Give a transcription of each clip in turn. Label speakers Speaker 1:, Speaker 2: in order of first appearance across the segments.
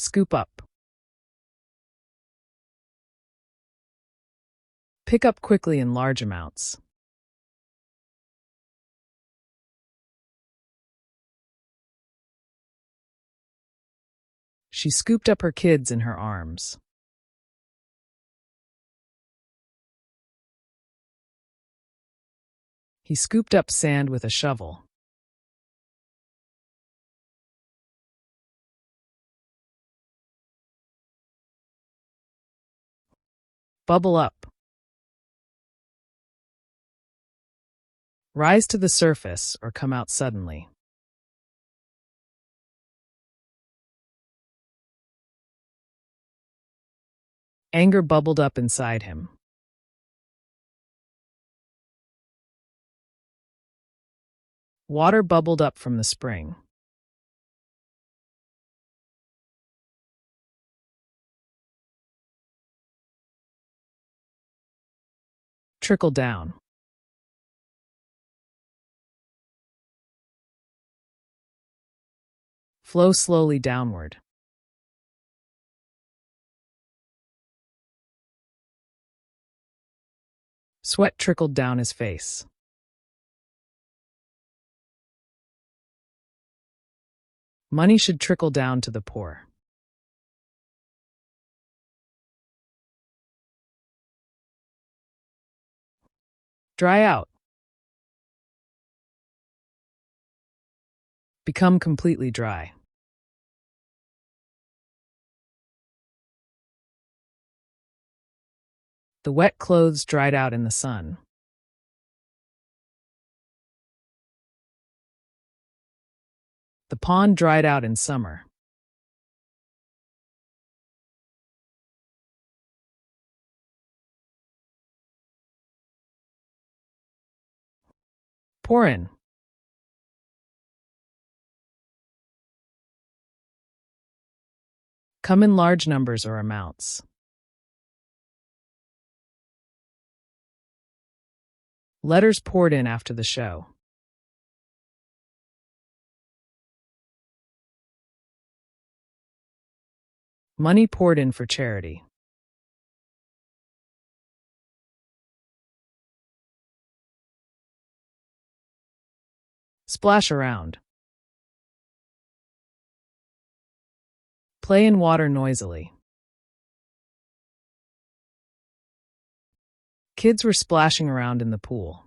Speaker 1: Scoop up. Pick up quickly in large amounts. She scooped up her kids in her arms. He scooped up sand with a shovel. Bubble up. Rise to the surface or come out suddenly. Anger bubbled up inside him. Water bubbled up from the spring. Trickle down. Flow slowly downward. Sweat trickled down his face. Money should trickle down to the poor. Dry out. Become completely dry. The wet clothes dried out in the sun. The pond dried out in summer. Pour in. Come in large numbers or amounts. Letters poured in after the show. Money poured in for charity. Splash around. Play in water noisily. Kids were splashing around in the pool.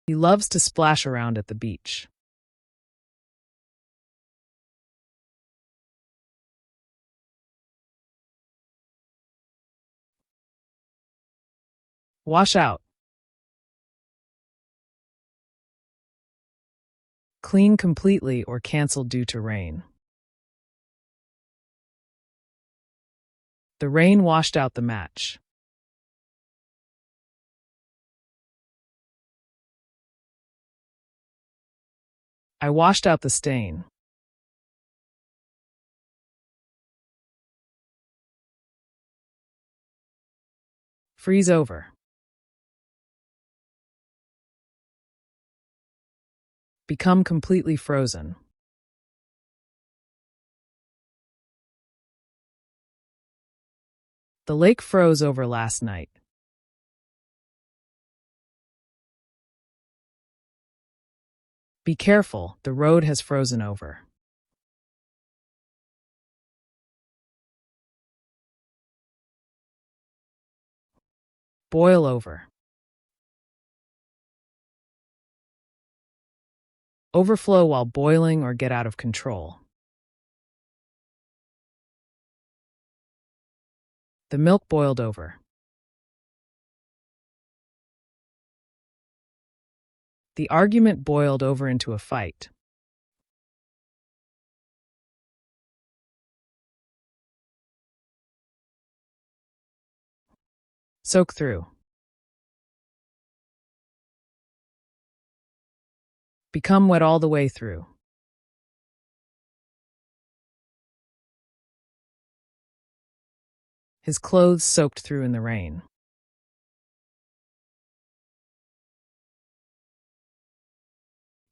Speaker 1: He loves to splash around at the beach. Wash out. Clean completely or cancel due to rain. The rain washed out the match. I washed out the stain. Freeze over. Become completely frozen. The lake froze over last night. Be careful, the road has frozen over. Boil over. Overflow while boiling or get out of control. The milk boiled over. The argument boiled over into a fight. Soak through. Become wet all the way through. His clothes soaked through in the rain.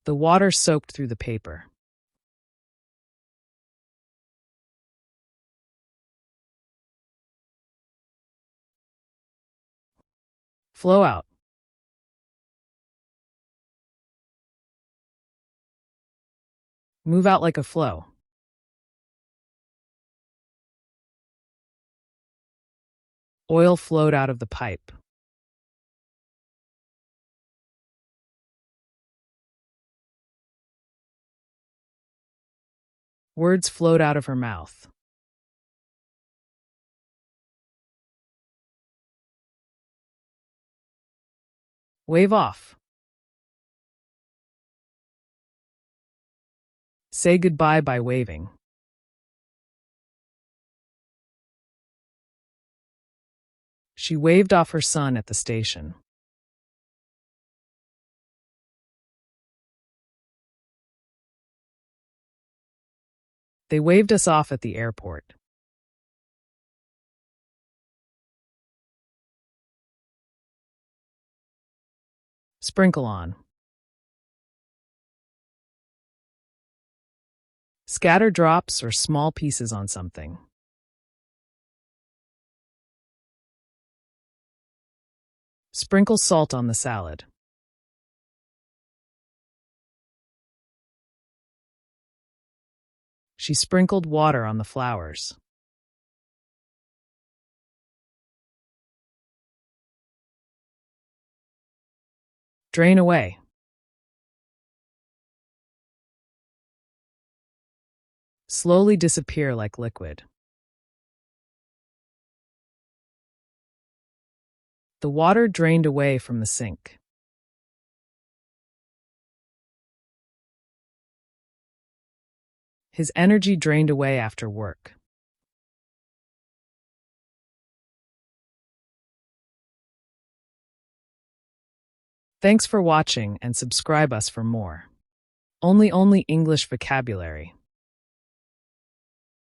Speaker 1: The water soaked through the paper. Flow out. Move out like a flow. Oil flowed out of the pipe. Words flowed out of her mouth. Wave off. Say goodbye by waving. She waved off her son at the station. They waved us off at the airport. Sprinkle on. Scatter drops or small pieces on something. Sprinkle salt on the salad. She sprinkled water on the flowers. Drain away. Slowly disappear like liquid. The water drained away from the sink. His energy drained away after work. Thanks for watching and subscribe us for more. Only English vocabulary.